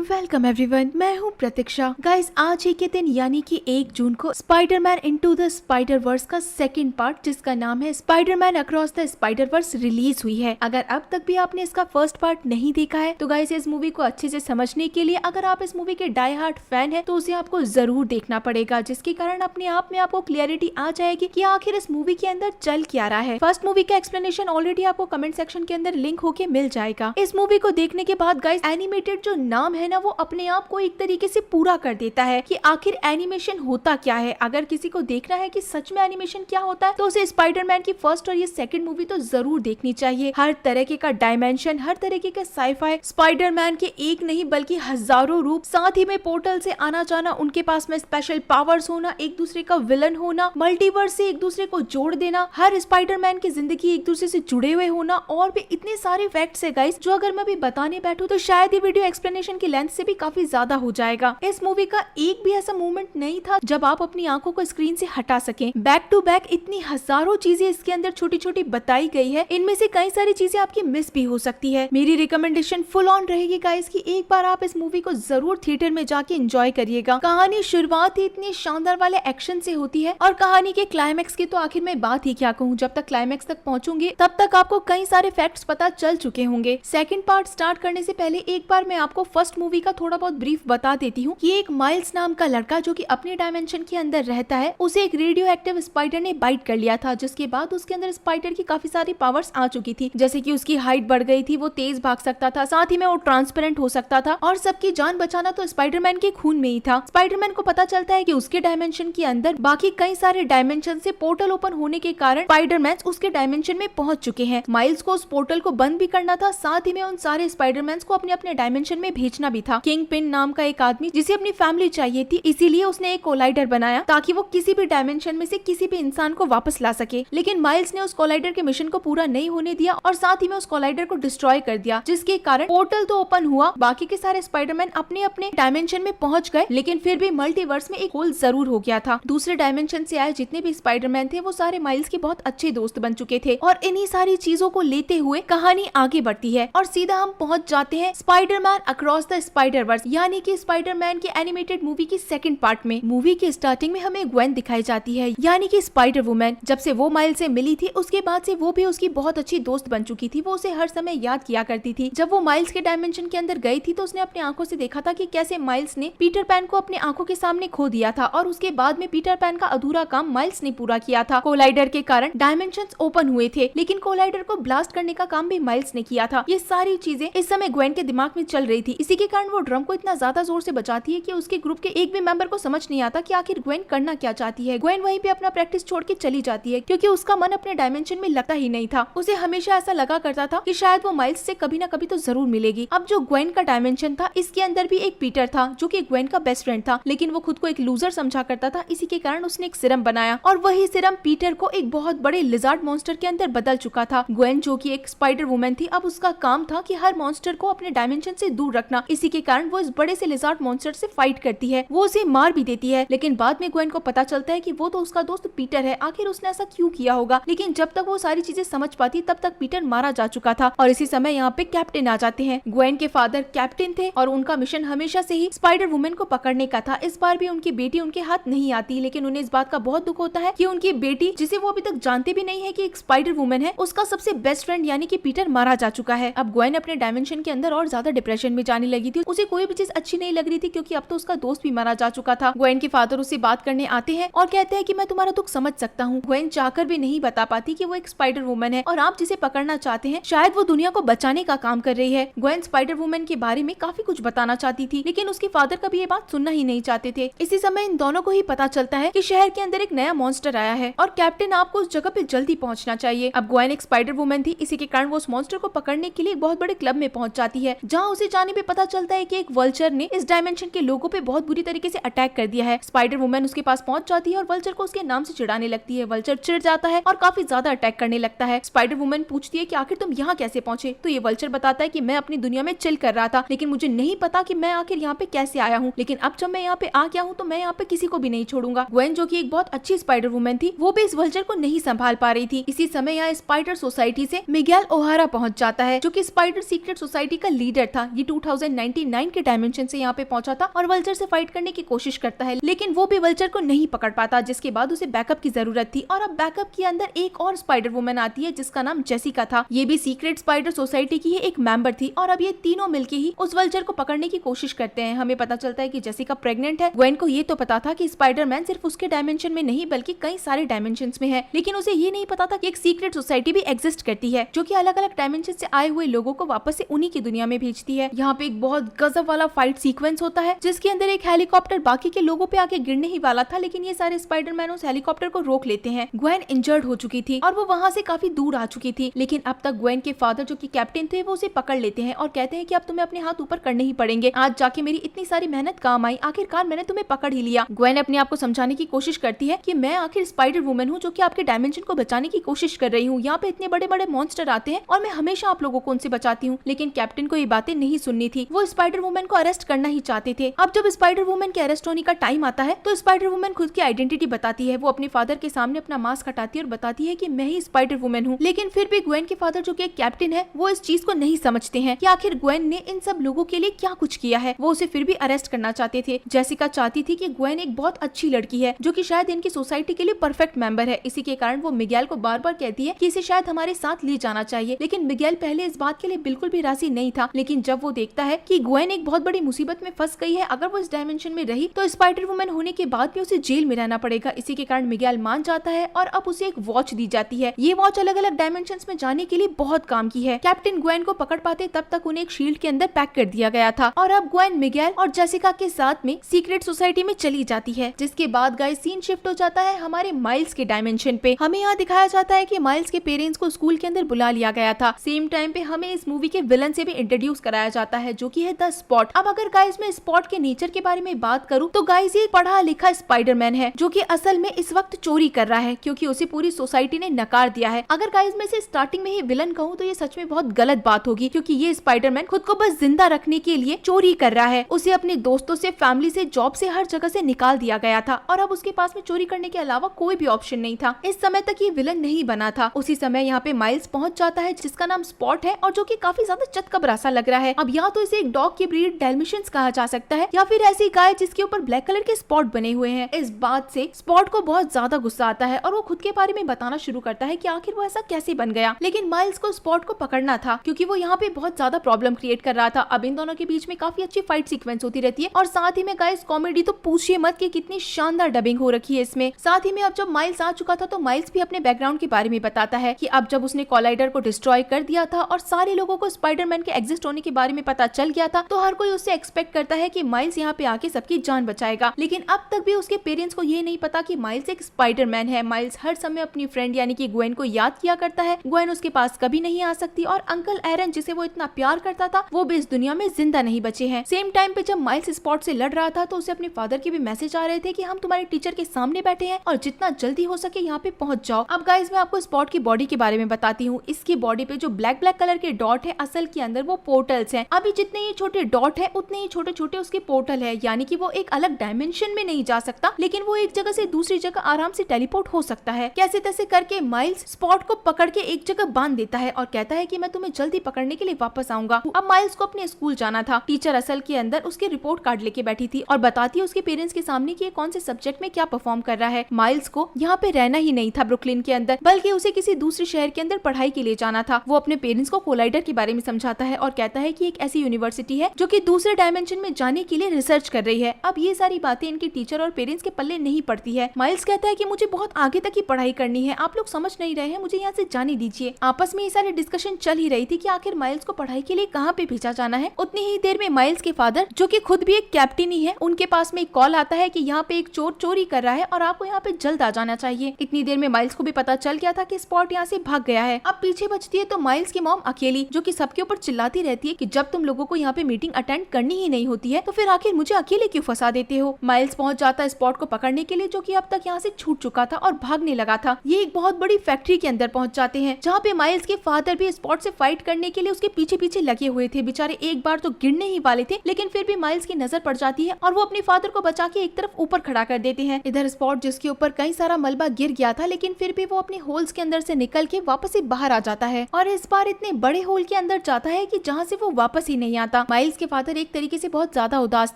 Welcome everyone, मैं हूँ प्रतीक्षा। Guys, आज ही के दिन यानी कि 1 जून को Spiderman into the Spider Verse का सेकंड पार्ट, जिसका नाम है Spiderman across the Spider Verse, release हुई है। अगर अब तक भी आपने इसका फर्स्ट पार्ट नहीं देखा है तो गाइस, इस मूवी को अच्छे से समझने के लिए अगर आप इस मूवी के डाई हार्ट फैन है तो उसे आपको जरूर देखना पड़ेगा, जिसके कारण अपने आप में आपको क्लियरिटी आ जाएगी कि आखिर इस मूवी के अंदर चल क्या रहा है। फर्स्ट मूवी का एक्सप्लेनेशन ऑलरेडी आपको कमेंट सेक्शन के अंदर लिंक होके मिल जाएगा। इस मूवी को देखने के बाद गाइस, एनिमेटेड जो नाम है ना, वो अपने आप को एक तरीके से पूरा कर देता है कि आखिर एनिमेशन होता क्या है। अगर किसी को देखना है कि सच में एनिमेशन क्या होता है तो उसे स्पाइडरमैन की फर्स्ट और ये सेकंड मूवी तो जरूर देखनी चाहिए। हर तरीके का डायमेंशन, हर तरीके का साइफाई, स्पाइडरमैन के एक नहीं बल्कि हजारों रूप, साथ ही में पोर्टल से आना जाना, उनके पास में स्पेशल पावर्स होना, एक दूसरे का विलन होना, मल्टीवर्स से एक दूसरे को जोड़ देना, हर स्पाइडरमैन की जिंदगी एक दूसरे से जुड़े हुए होना, और भी इतने सारे फैक्ट्स है गाइस जो अगर मैं भी बताने बैठूं तो शायद ये वीडियो एक्सप्लेनेशन की लेंथ से भी काफी ज्यादा हो जाएगा। इस मूवी का एक भी ऐसा मोमेंट नहीं था जब आप अपनी आंखों को स्क्रीन से हटा सकें। बैक टू बैक इतनी हजारों चीजें इसके अंदर छोटी छोटी बताई गई है, इनमें से कई सारी चीजें आपकी मिस भी हो सकती है। मेरी रिकमेंडेशन फुल ऑन रहेगी गाइस कि एक बार आप इस मूवी को जरूर थिएटर में जाके एंजॉय करिएगा। कहानी शुरुआत ही इतनी शानदार वाले एक्शन से होती है और कहानी के क्लाइमेक्स की तो आखिर मैं बात ही क्या कहूँ। जब तक क्लाइमेक्स तक पहुंचूंगी तब तक आपको कई सारे फैक्ट्स पता चल चुके होंगे। सेकंड पार्ट स्टार्ट करने से पहले एक बार मैं आपको फर्स्ट मूवी का थोड़ा बहुत ब्रीफ बता देती हूँ कि एक माइल्स नाम का लड़का जो कि अपने डायमेंशन के अंदर रहता है, उसे एक रेडियो एक्टिव स्पाइडर ने बाइट कर लिया था, जिसके बाद उसके अंदर स्पाइडर की काफी सारी पावर्स आ चुकी थी, जैसे कि उसकी हाइट बढ़ गई थी, वो तेज भाग सकता था, साथ ही में वो ट्रांसपेरेंट हो सकता था, और सबकी जान बचाना तो स्पाइडरमैन के खून में ही था। स्पाइडरमैन को पता चलता है कि उसके डायमेंशन के अंदर बाकी कई सारे डायमेंशन से पोर्टल ओपन होने के कारण स्पाइडरमैन उसके डायमेंशन में पहुंच चुके हैं। माइल्स को उस पोर्टल को बंद भी करना था, साथ ही में उन सारे स्पाइडरमैन को अपने अपने डायमेंशन में भेजना भी था। किंग पिन नाम का एक आदमी जिसे अपनी फैमिली चाहिए थी, इसीलिए उसने एक कोलाइडर बनाया ताकि वो किसी भी डायमेंशन में से किसी भी इंसान को वापस ला सके। लेकिन माइल्स ने उस कोलाइडर के मिशन को पूरा नहीं होने दिया और साथ ही में उस कोलाइडर को डिस्ट्रॉय कर दिया, जिसके कारण पोर्टल तो ओपन हुआ, बाकी के सारे स्पाइडरमैन अपने अपने डायमेंशन में पहुंच गए, लेकिन फिर भी मल्टीवर्स में एक होल जरूर हो गया था। दूसरे डायमेंशन से आए जितने भी स्पाइडरमैन थे वो सारे माइल्स के बहुत अच्छे दोस्त बन चुके थे, और इन्हीं सारी चीजों को लेते हुए कहानी आगे बढ़ती है और सीधा हम पहुंच जाते हैं Spiderman across the Spider Verse यानी कि स्पाइडरमैन की एनिमेटेड मूवी की सेकंड पार्ट में। मूवी के स्टार्टिंग में हमें ग्वेन दिखाई जाती है, यानी कि स्पाइडर वुमन। जब से वो माइल से मिली थी उसके बाद से वो भी उसकी बहुत अच्छी दोस्त बन चुकी थी, वो उसे हर समय याद किया करती थी। जब वो माइल्स के डायमेंशन के अंदर गई थी तो उसने अपनी आंखों से देखा था कि कैसे माइल्स ने पीटर पैन को अपने आंखों के सामने खो दिया था, और उसके बाद में पीटर पैन का अधूरा काम माइल्स ने पूरा किया था। कोलाइडर के कारण डायमेंशंस ओपन हुए थे, लेकिन कोलाइडर को ब्लास्ट करने का काम भी माइल्स ने किया था। ये सारी चीजें इस समय ग्वेन के दिमाग में चल रही थी, इसी के कारण वो ड्रम को इतना ज्यादा जोर से बजाती है कि उसके ग्रुप के एक भी मेंबर को समझ नहीं आता कि आखिर ग्वेन करना क्या चाहती है। ग्वेन वहीं पे अपना प्रैक्टिस छोड़ के चली जाती है, क्योंकि उसका मन अपने डायमेंशन में लगता ही नहीं था। उसे हमेशा ऐसा लगा करता था कि शायद वो माइल्स से कभी ना कभी तो जरूर मिलेगी। अब जो ग्वेन का डायमेंशन था, इसके अंदर भी एक पीटर था जो कि ग्वेन का बेस्ट फ्रेंड था, लेकिन वो खुद को एक लूजर समझा करता था। इसी के कारण उसने एक सिरम बनाया, और वही सिरम पीटर को एक बहुत बड़े लिजार्ड मॉन्स्टर के अंदर बदल चुका था। ग्वेन जो कि एक स्पाइडर वुमन थी, अब उसका काम था कि हर मॉन्स्टर को अपने डायमेंशन से दूर रखना। इसी के कारण वो इस बड़े से लिजार्ड मॉन्स्टर से फाइट करती है, वो उसे मार भी देती है, लेकिन बाद में ग्वेन को पता चलता है कि वो तो उसका दोस्त पीटर है, आखिर उसने ऐसा क्यों किया होगा। लेकिन जब तक वो सारी चीजें समझ पाती तब तक पीटर मारा जा चुका था। और इसी समय यहाँ पे कैप्टन आ जाते हैं। ग्वेन के फादर कैप्टन थे और उनका मिशन हमेशा से ही स्पाइडर वुमन को पकड़ने का था। इस बार भी उनकी बेटी उनके हाथ नहीं आती, लेकिन उन्हें इस बात का बहुत दुख होता है कि उनकी बेटी, जिसे वो अभी तक जानते भी नहीं है कि एक स्पाइडर वुमन है, उसका सबसे बेस्ट फ्रेंड यानी कि पीटर मारा जा चुका है। अब ग्वेन अपने डायमेंशन के अंदर और ज्यादा डिप्रेशन में जाने लगी थी। उसे कोई भी चीज अच्छी नहीं लग रही थी, क्योंकि अब तो उसका दोस्त भी मारा जा चुका था। ग्वेन के फादर उससे बात करने आते हैं और कहते हैं कि मैं तुम्हारा दुख समझ सकता हूँ। ग्वेन चाहकर भी नहीं बता पाती कि वो एक स्पाइडर वुमन है, और आप जिसे पकड़ना चाहते हैं शायद वो दुनिया को बचाने का काम कर रही है। ग्वेन स्पाइडर वुमन के बारे में काफी कुछ बताना चाहती थी, लेकिन उसके फादर कभी ये बात सुनना ही नहीं चाहते थे। इसी समय इन दोनों को ही पता चलता है कि शहर के अंदर एक नया मॉन्स्टर आया है और कैप्टन आपको उस जगह पे जल्दी पहुंचना चाहिए। अब ग्वेन एक स्पाइडर वुमन थी, इसी के कारण वो उस मॉन्स्टर को पकड़ने के लिए एक बहुत बड़े क्लब में पहुंच जाती है, जहाँ उसे जाने पे पता चलता है कि एक वल्चर ने इस डायमेंशन के लोगों पे बहुत बुरी तरीके से अटैक कर दिया है। स्पाइडर वुमन उसके पास पहुंच जाती है और वल्चर को उसके नाम से चिढ़ाने लगती है। वल्चर चिढ़ जाता है और काफी ज्यादा अटैक करने लगता है। स्पाइडर वुमन पूछती है कि आखिर तुम यहाँ कैसे पहुंचे, तो ये वल्चर बताता है कि मैं अपनी दुनिया में चिल कर रहा था, लेकिन मुझे नहीं पता कि मैं आखिर यहाँ पे कैसे आया हूँ, लेकिन अब जब मैं यहाँ पे आ गया हूँ तो मैं यहाँ पे किसी को भी नहीं छोड़ूंगा। ग्वेन जो कि एक बहुत अच्छी स्पाइडर वुमन थी, वो भी इस वल्चर को नहीं संभाल पा रही थी। इसी समय यहाँ स्पाइडर सोसाइटी से मिगेल ओहारा पहुंच जाता है, जो कि स्पाइडर सीक्रेट सोसाइटी का लीडर था। ये 2019 99 के डायमेंशन से यहाँ पे पहुंचा था और वल्चर से फाइट करने की कोशिश करता है, लेकिन वो भी वल्चर को नहीं पकड़ पाता, जिसके बाद उसे बैकअप की जरूरत थी। और अब बैकअप के अंदर एक और स्पाइडर वुमन आती है जिसका नाम जेसिका था। ये भी सीक्रेट स्पाइडर सोसाइटी की ही एक मेंबर थी और अब ये तीनों मिलके ही उस वल्चर को पकड़ने की कोशिश करते हैं। हमें पता चलता है कि जेसिका प्रेग्नेंट है। ग्वेन को ये तो पता था कि स्पाइडरमैन सिर्फ उसके डायमेंशन में नहीं बल्कि कई सारे डायमेंशंस में है, लेकिन उसे ये नहीं पता था कि एक सीक्रेट सोसाइटी भी एग्जिस्ट करती है जो कि अलग अलग डायमेंशन से आए हुए लोगों को वापस से उन्हीं की दुनिया में भेजती है। यहाँ पे एक बहुत गजब वाला फाइट सीक्वेंस होता है जिसके अंदर एक हेलीकॉप्टर बाकी के लोगों पे आके गिरने ही वाला था, लेकिन ये सारे स्पाइडरमैन उस हेलीकॉप्टर को रोक लेते हैं। ग्वेन इंजर्ड हो चुकी थी और वो वहाँ से काफी दूर आ चुकी थी, लेकिन अब तक ग्वेन के फादर जो कि कैप्टन थे वो उसे पकड़ लेते हैं और कहते हैं कि अब तुम्हें अपने हाथ ऊपर करने ही पड़ेंगे। आज जाके मेरी इतनी सारी मेहनत काम आई, आखिरकार मैंने तुम्हें पकड़ ही लिया। ग्वेन अपने आप को समझाने की कोशिश करती है कि मैं आखिर स्पाइडर वुमन हूँ जो कि आपके डायमेंशन को बचाने की कोशिश कर रही हूँ। यहाँ पे इतने बड़े बड़े मॉन्स्टर आते हैं और मैं हमेशा आप लोगों को उनसे बचाती हूँ, लेकिन कैप्टन को ये बातें नहीं सुननी थी। वो स्पाइडर वुमन को अरेस्ट करना ही चाहते थे। अब जब स्पाइडर वुमन के अरेस्ट होने का टाइम आता है तो स्पाइडर वुमन खुद की आइडेंटिटी बताती है। वो अपने फादर के सामने अपना मास्क हटाती है और बताती है कि मैं ही स्पाइडर वुमन हूँ, लेकिन फिर भी ग्वेन के फादर जो कि एक कैप्टन है वो इस चीज को नहीं समझते हैं कि आखिर ग्वेन ने इन सब लोगों के लिए क्या कुछ किया है। वो उसे फिर भी अरेस्ट करना चाहते थे। जेसिका चाहती थी कि ग्वेन एक बहुत अच्छी लड़की है जो कि शायद इनकी सोसाइटी के लिए परफेक्ट मेंबर है। इसी के कारण वो मिगेल को बार बार कहती है कि इसे शायद हमारे साथ ले जाना चाहिए, लेकिन मिगेल पहले इस बात के लिए बिल्कुल भी राजी नहीं था। लेकिन जब वो देखता है कि ग्वेन एक बहुत बड़ी मुसीबत में फंस गई है, अगर वो इस डायमेंशन में रही तो स्पाइडर वुमन होने के बाद भी उसे जेल में रहना पड़ेगा। इसी के कारण मिगेल मान जाता है और अब उसे एक वॉच दी जाती है। ये वॉच अलग अलग डायमेंशंस में जाने के लिए बहुत काम की है। कैप्टन ग्वेन को पकड़ पाते तब तक उन्हें एक शील्ड के अंदर पैक कर दिया गया था और अब ग्वेन मिगेल और जेसिका के साथ में सीक्रेट सोसाइटी में चली जाती है। जिसके बाद गाइस सीन शिफ्ट हो जाता है हमारे माइल्स के डायमेंशन पे। हमें यहाँ दिखाया जाता है कि माइल्स के पेरेंट्स को स्कूल के अंदर बुला लिया गया था। सेम टाइम पे हमें इस मूवी के विलन से भी इंट्रोड्यूस कराया जाता है जो कि है द स्पॉट। अब अगर गाइस मैं स्पॉट के नेचर के बारे में बात करूँ तो गाइस ये पढ़ा लिखा स्पाइडरमैन है जो कि असल में इस वक्त चोरी कर रहा है क्योंकि उसे पूरी सोसाइटी ने नकार दिया है। अगर गाइस मैं इसे स्टार्टिंग में ही विलन कहूँ तो ये सच में बहुत गलत बात होगी क्योंकि ये स्पाइडरमैन खुद को बस जिंदा रखने के लिए चोरी कर रहा है। उसे अपने दोस्तों से, फैमिली से, जॉब से, हर जगह से निकाल दिया गया था और अब उसके पास में चोरी करने के अलावा कोई भी ऑप्शन नहीं था। इस समय तक ये विलन नहीं बना था। उसी समय यहाँ पे माइल्स पहुंच जाता है जिसका नाम स्पॉट है और जो कि काफी ज्यादा चतकबरा सा लग रहा है। अब या तो इसे एक डॉग की ब्रीड डैल्मेशियंस कहा जा सकता है या फिर ऐसी गाय जिसके ऊपर ब्लैक कलर के स्पॉट बने हुए हैं। इस बात से स्पॉट को बहुत ज्यादा गुस्सा आता है और वो खुद के बारे में बताना शुरू करता है कि आखिर वो ऐसा कैसे बन गया। लेकिन माइल्स को स्पॉट को पकड़ना था क्योंकि वो यहाँ पे बहुत ज्यादा प्रॉब्लम क्रिएट कर रहा था। अब इन दोनों के बीच में काफी अच्छी फाइट सीक्वेंस होती रहती है और साथ ही में गाइस कॉमेडी तो पूछिए मत कि कितनी शानदार डबिंग हो रखी है इसमें। साथ ही में अब जब माइल्स आ चुका था तो माइल्स भी अपने बैकग्राउंड के बारे में बताता है कि अब जब उसने कोलाइडर को डिस्ट्रॉय कर दिया था और सारे लोगों को स्पाइडरमैन के एग्जिस्ट होने के बारे में पता चल गया था तो हर कोई उससे एक्सपेक्ट करता है कि माइल्स यहाँ पे आके सबकी जान बचाएगा। लेकिन अब तक भी उसके पेरेंट्स को ये नहीं पता कि माइल्स एक स्पाइडरमैन है। माइल्स हर समय अपनी फ्रेंड यानी कि ग्वेन को याद किया करता है। ग्वेन उसके पास कभी नहीं आ सकती और अंकल एरन जिसे वो इतना प्यार करता था वो भी इस दुनिया में जिंदा नहीं बचे हैं। सेम टाइम पे जब माइल्स स्पॉट से लड़ रहा था तो उसे अपने फादर के भी मैसेज आ रहे थे कि हम तुम्हारे टीचर के सामने बैठे हैं और जितना जल्दी हो सके यहाँ पे पहुंच जाओ। अब गाइस मैं आपको स्पॉट की बॉडी के बारे में बताती हूँ। इसकी बॉडी पे जो ब्लैक ब्लैक कलर के डॉट है असल के अंदर वो पोर्टल्स हैं। अभी जितने ये छोटे डॉट है उतने ही छोटे छोटे उसके पोर्टल है, यानी कि वो एक अलग डायमेंशन में नहीं जा सकता लेकिन वो एक जगह से दूसरी जगह आराम से टेलीपोर्ट हो सकता है। कैसे तैसे करके माइल्स स्पॉट को पकड़ के एक जगह बांध देता है और कहता है कि मैं तुम्हें जल्दी पकड़ने के लिए वापस आऊंगा। अब माइल्स को अपने स्कूल जाना था। टीचर असल के अंदर उसके रिपोर्ट कार्ड लेके बैठी थी और बताती है उसके पेरेंट्स के सामने कि कौन से सब्जेक्ट में क्या परफॉर्म कर रहा है। माइल्स को यहाँ पे रहना ही नहीं था ब्रुकलिन के अंदर, बल्कि उसे किसी दूसरे शहर के अंदर पढ़ाई के लिए जाना था। वो अपने पेरेंट्स को कोलाइडर के बारे में समझाता है और कहता है कि एक ऐसी यूनिवर्सिटी है जो कि दूसरे डायमेंशन में जाने के लिए रिसर्च कर रही है। अब ये सारी बातें इनके टीचर और पेरेंट्स के पल्ले नहीं पड़ती है। माइल्स कहता है कि मुझे बहुत आगे तक की पढ़ाई करनी है, आप लोग समझ नहीं रहे हैं, मुझे यहाँ से जाने दीजिए। आपस में ये सारी डिस्कशन चल ही रही थी कि आखिर माइल्स को पढ़ाई के लिए कहाँ पे भेजा जाना है। उतनी ही देर में माइल्स के फादर जो कि खुद भी एक कैप्टन ही है, उनके पास में एक कॉल आता है कि यहाँ पे एक चोर चोरी कर रहा है और आपको यहाँ पे जल्द आ जाना चाहिए। इतनी देर में माइल्स को भी पता चल गया था कि स्पॉट यहाँ से भाग गया है। अब पीछे बचती है तो माइल्स की मॉम अकेली जो कि सबके ऊपर चिल्लाती रहती है कि जब तुम लोगों को यहाँ पे मीटिंग अटेंड करनी ही नहीं होती है तो फिर आखिर मुझे अकेले क्यों फंसा देते हो। माइल्स पहुंच जाता है स्पॉट को पकड़ने के लिए जो कि अब तक यहाँ से छूट चुका था और भागने लगा था। ये एक बहुत बड़ी फैक्ट्री के अंदर पहुंच जाते हैं जहाँ पे माइल्स के फादर भी स्पॉट से फाइट करने के लिए उसके पीछे पीछे लगे हुए थे। बेचारे एक बार तो गिरने ही वाले थे लेकिन फिर भी माइल्स की नजर पड़ जाती है और वो अपने फादर को बचा के एक तरफ ऊपर खड़ा कर देते हैं। इधर स्पॉट जिसके ऊपर कई सारा मलबा गिर गया था लेकिन फिर भी वो अपने होल्स के अंदर से निकल के वापस से बाहर आ जाता है और इस बार इतने बड़े होल के अंदर जाता है कि जहाँ से वो वापस ही नहीं आता। था। माइल्स के फादर एक तरीके से बहुत ज्यादा उदास